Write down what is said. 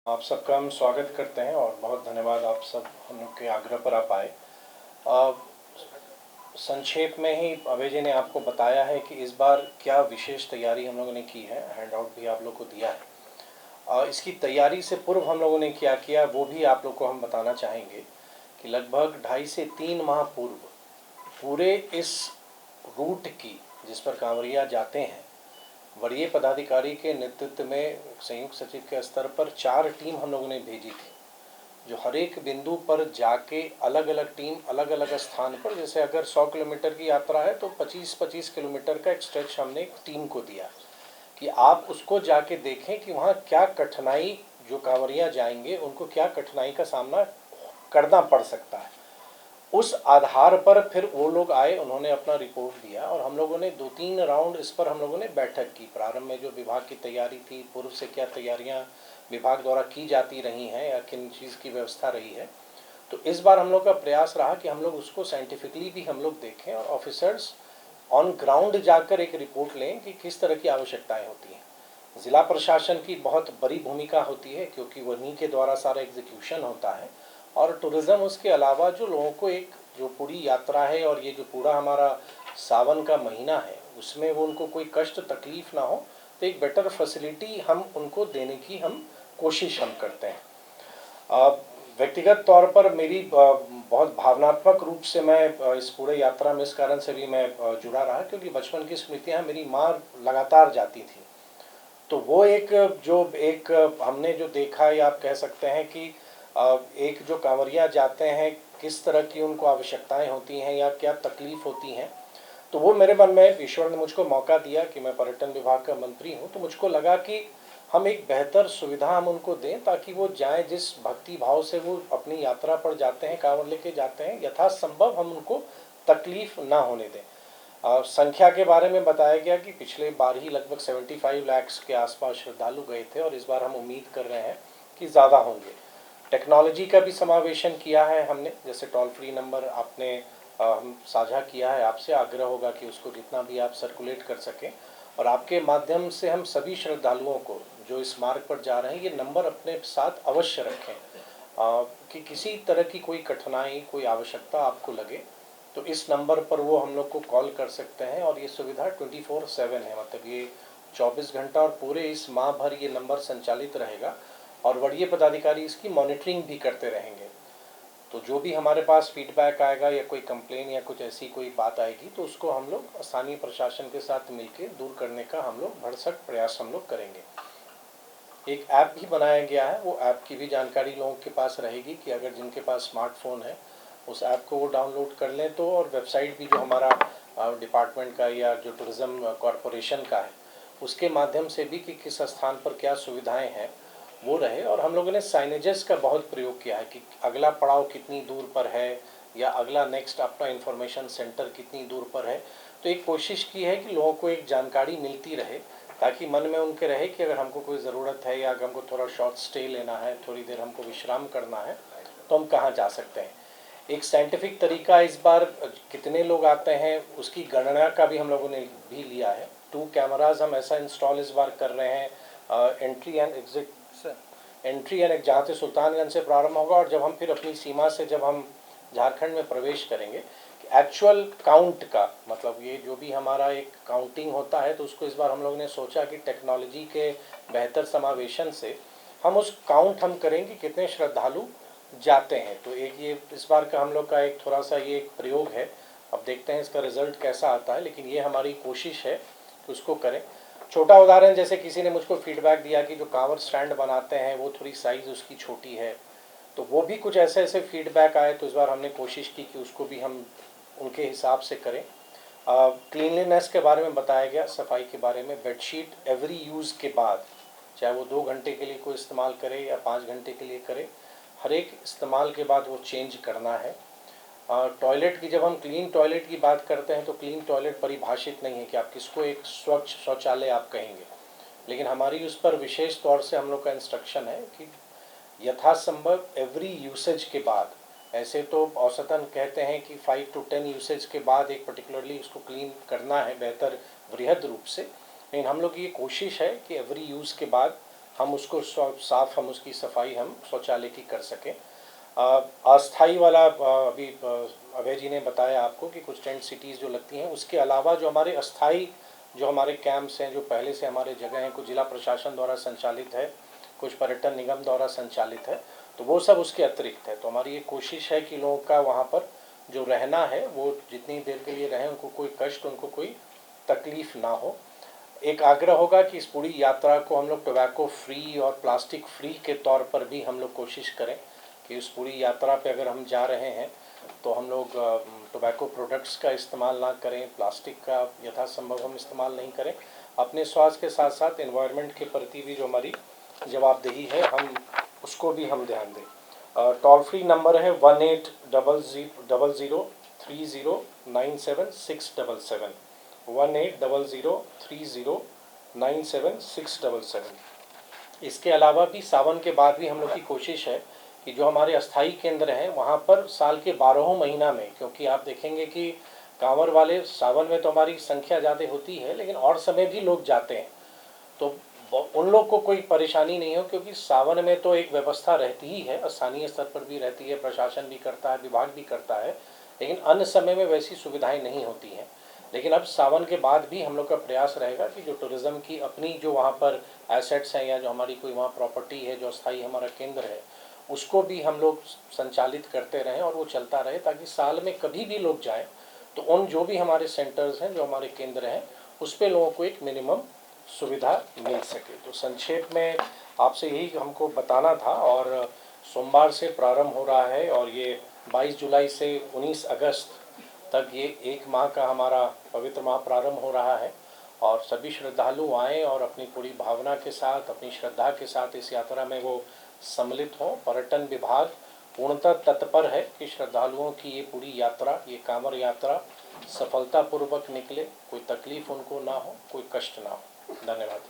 आप सबका हम स्वागत करते हैं और बहुत धन्यवाद आप सब हम लोग के आग्रह पर आप आए। अ, संक्षेप में ही अभय जी ने आपको बताया है कि इस बार क्या विशेष तैयारी हम लोगों ने की है, हैंड आउट भी आप लोग को दिया है। इसकी तैयारी से पूर्व हम लोगों ने क्या किया वो भी आप लोग को हम बताना चाहेंगे कि लगभग 2.5 से 3 माह पूर्व पूरे इस रूट की जिस पर कांवरिया जाते हैं, वरीय पदाधिकारी के नेतृत्व में संयुक्त सचिव के स्तर पर 4 टीम हम लोगों ने भेजी थी, जो हर एक बिंदु पर जाके अलग अलग टीम अलग अलग स्थान पर, जैसे अगर 100 किलोमीटर की यात्रा है तो 25-25 किलोमीटर का एक स्ट्रेच हमने एक टीम को दिया कि आप उसको जाके देखें कि वहाँ क्या कठिनाई, जो कांवरिया जाएंगे उनको क्या कठिनाई का सामना करना पड़ सकता है। उस आधार पर फिर वो लोग आए, उन्होंने अपना रिपोर्ट दिया और हम लोगों ने 2-3 राउंड इस पर हम लोगों ने बैठक की। प्रारंभ में जो विभाग की तैयारी थी, पूर्व से क्या तैयारियां विभाग द्वारा की जाती रही हैं या किन चीज़ की व्यवस्था रही है, तो इस बार हम लोग का प्रयास रहा कि हम लोग उसको साइंटिफिकली भी हम लोग देखें और ऑफिसर्स ऑन ग्राउंड जाकर एक रिपोर्ट लें कि किस तरह की आवश्यकताएं होती हैं। ज़िला प्रशासन की बहुत बड़ी भूमिका होती है क्योंकि वहीं के द्वारा सारा एग्जीक्यूशन होता है, और टूरिज़्म उसके अलावा जो लोगों को एक जो पूरी यात्रा है और ये जो पूरा हमारा सावन का महीना है उसमें वो उनको कोई कष्ट तकलीफ ना हो, तो एक बेटर फैसिलिटी हम उनको देने की हम कोशिश हम करते हैं। व्यक्तिगत तौर पर मेरी बहुत भावनात्मक रूप से मैं इस पूरे यात्रा में इस कारण से भी मैं जुड़ा रहा क्योंकि बचपन की स्मृतियाँ मेरी माँ लगातार जाती थी। तो वो एक जो एक हमने जो देखा, या आप कह सकते हैं कि एक जो कांवरिया जाते हैं किस तरह की उनको आवश्यकताएं होती हैं या क्या तकलीफ होती हैं, तो वो मेरे मन में ईश्वर ने मुझको मौका दिया कि मैं पर्यटन विभाग का मंत्री हूँ, तो मुझको लगा कि हम एक बेहतर सुविधा हम उनको दें ताकि वो जाएं जिस भक्ति भाव से वो अपनी यात्रा पर जाते हैं, कांवड़ लेके जाते हैं, यथासंभव हम उनको तकलीफ ना होने दें। संख्या के बारे में बताया गया कि पिछले बार ही लगभग 75 लाख के आसपास श्रद्धालु गए थे और इस बार हम उम्मीद कर रहे हैं कि ज़्यादा होंगे। टेक्नोलॉजी का भी समावेशन किया है हमने, जैसे टोल फ्री नंबर आपने हम साझा किया है, आपसे आग्रह होगा कि उसको जितना भी आप सर्कुलेट कर सकें और आपके माध्यम से हम सभी श्रद्धालुओं को जो इस मार्ग पर जा रहे हैं ये नंबर अपने साथ अवश्य रखें कि किसी तरह की कोई कठिनाई कोई आवश्यकता आपको लगे तो इस नंबर पर वो हम लोग को कॉल कर सकते हैं। और ये सुविधा 24/7 है, मतलब ये 24 घंटा और पूरे इस माह भर ये नंबर संचालित रहेगा और वरीय पदाधिकारी इसकी मॉनिटरिंग भी करते रहेंगे। तो जो भी हमारे पास फीडबैक आएगा या कोई कंप्लेन या कुछ ऐसी कोई बात आएगी तो उसको हम लोग स्थानीय प्रशासन के साथ मिलकर दूर करने का हम लोग भरसक प्रयास हम लोग करेंगे। एक ऐप भी बनाया गया है, वो ऐप की भी जानकारी लोगों के पास रहेगी कि अगर जिनके पास स्मार्टफोन है उस ऐप को वो डाउनलोड कर लें तो, और वेबसाइट भी जो हमारा डिपार्टमेंट का या जो टूरिज़्म कॉरपोरेशन का है उसके माध्यम से भी कि किस स्थान पर क्या सुविधाएं हैं वो रहे। और हम लोगों ने साइनेजेस का बहुत प्रयोग किया है कि अगला पड़ाव कितनी दूर पर है या अगला नेक्स्ट आपका इंफॉर्मेशन सेंटर कितनी दूर पर है। तो एक कोशिश की है कि लोगों को एक जानकारी मिलती रहे ताकि मन में उनके रहे कि अगर हमको कोई ज़रूरत है या अगर हमको थोड़ा शॉर्ट स्टे लेना है, थोड़ी देर हमको विश्राम करना है, तो हम कहाँ जा सकते हैं। एक साइंटिफिक तरीका इस बार कितने लोग आते हैं उसकी गणना का भी हम लोगों ने भी लिया है। 2 कैमराज हम ऐसा इंस्टॉल इस बार कर रहे हैं एंट्री एंड एग्जिट, जहाँ से सुल्तानगंज से प्रारंभ होगा और जब हम फिर अपनी सीमा से जब हम झारखंड में प्रवेश करेंगे, एक्चुअल काउंट का मतलब ये जो भी हमारा एक काउंटिंग होता है तो उसको इस बार हम लोगों ने सोचा कि टेक्नोलॉजी के बेहतर समावेशन से हम उस काउंट हम करेंगे कितने श्रद्धालु जाते हैं। तो एक ये इस बार का हम लोग का एक थोड़ा सा ये एक प्रयोग है, अब देखते हैं इसका रिजल्ट कैसा आता है, लेकिन ये हमारी कोशिश है कि उसको करें। छोटा उदाहरण, जैसे किसी ने मुझको फीडबैक दिया कि जो कांवर स्टैंड बनाते हैं वो थोड़ी साइज़ उसकी छोटी है, तो वो भी कुछ ऐसे ऐसे फीडबैक आए तो इस बार हमने कोशिश की कि उसको भी हम उनके हिसाब से करें। क्लीनलीनेस के बारे में बताया गया, सफाई के बारे में। बेडशीट एवरी यूज़ के बाद, चाहे वो 2 घंटे के लिए कोई इस्तेमाल करे या 5 घंटे के लिए करे, हर एक इस्तेमाल के बाद वो चेंज करना है। टॉयलेट की, जब हम क्लीन टॉयलेट की बात करते हैं तो क्लीन टॉयलेट परिभाषित नहीं है कि आप किसको एक स्वच्छ शौचालय आप कहेंगे, लेकिन हमारी उस पर विशेष तौर से हम लोग का इंस्ट्रक्शन है कि यथासंभव एवरी यूसेज के बाद, ऐसे तो औसतन कहते हैं कि 5 to 10 यूसेज के बाद एक पर्टिकुलरली उसको क्लीन करना है बेहतर वृहद रूप से, लेकिन हम लोग की ये कोशिश है कि एवरी यूज़ के बाद हम उसको साफ, हम उसकी सफाई हम शौचालय की कर सकें। अस्थाई वाला अभी अभय जी ने बताया आपको कि कुछ टेंट सिटीज़ जो लगती हैं, उसके अलावा जो हमारे अस्थाई जो हमारे कैंप्स हैं, जो पहले से हमारे जगह हैं, कुछ जिला प्रशासन द्वारा संचालित है, कुछ पर्यटन निगम द्वारा संचालित है, तो वो सब उसके अतिरिक्त है। तो हमारी ये कोशिश है कि लोगों का वहाँ पर जो रहना है वो जितनी देर के लिए रहें, उनको कोई कष्ट, उनको कोई तकलीफ़ ना हो। एक आग्रह होगा कि इस पूरी यात्रा को हम लोग टोबैको फ्री और प्लास्टिक फ्री के तौर पर भी हम लोग कोशिश करें कि उस पूरी यात्रा पे अगर हम जा रहे हैं तो हम लोग टोबैको प्रोडक्ट्स का इस्तेमाल ना करें, प्लास्टिक का यथासंभव हम इस्तेमाल नहीं करें। अपने स्वास्थ्य के साथ साथ एनवायरनमेंट के प्रति भी जो हमारी जवाबदेही है, हम उसको भी हम ध्यान दें। टोल फ्री नंबर है 1800309767 1800309767। इसके अलावा भी सावन के बाद भी हम लोग की कोशिश है कि जो हमारे अस्थाई केंद्र हैं वहाँ पर साल के 12 महीना में, क्योंकि आप देखेंगे कि कांवड़ वाले सावन में तो हमारी संख्या ज़्यादा होती है, लेकिन और समय भी लोग जाते हैं, तो उन लोग को कोई परेशानी नहीं हो, क्योंकि सावन में तो एक व्यवस्था रहती ही है, स्थानीय स्तर पर भी रहती है, प्रशासन भी करता है, विभाग भी करता है, लेकिन अन्य समय में वैसी सुविधाएं नहीं होती हैं। लेकिन अब सावन के बाद भी हम लोग का प्रयास रहेगा कि जो टूरिज़्म की अपनी जो वहाँ पर एसेट्स हैं या जो हमारी कोई वहाँ प्रॉपर्टी है, जो स्थायी हमारा केंद्र है, उसको भी हम लोग संचालित करते रहें और वो चलता रहे, ताकि साल में कभी भी लोग जाएं तो उन जो भी हमारे सेंटर्स हैं, जो हमारे केंद्र हैं, उस पर लोगों को एक मिनिमम सुविधा मिल सके। तो संक्षेप में आपसे यही हमको बताना था। और सोमवार से प्रारंभ हो रहा है और ये 22 जुलाई से 19 अगस्त तक ये 1 माह का हमारा पवित्र माह प्रारंभ हो रहा है। और सभी श्रद्धालु आएँ और अपनी पूरी भावना के साथ, अपनी श्रद्धा के साथ इस यात्रा में वो सम्मिलित हों। पर्यटन विभाग पूर्णतः तत्पर है कि श्रद्धालुओं की ये पूरी यात्रा, ये कांवड़ यात्रा सफलतापूर्वक निकले, कोई तकलीफ उनको ना हो, कोई कष्ट ना हो। धन्यवाद।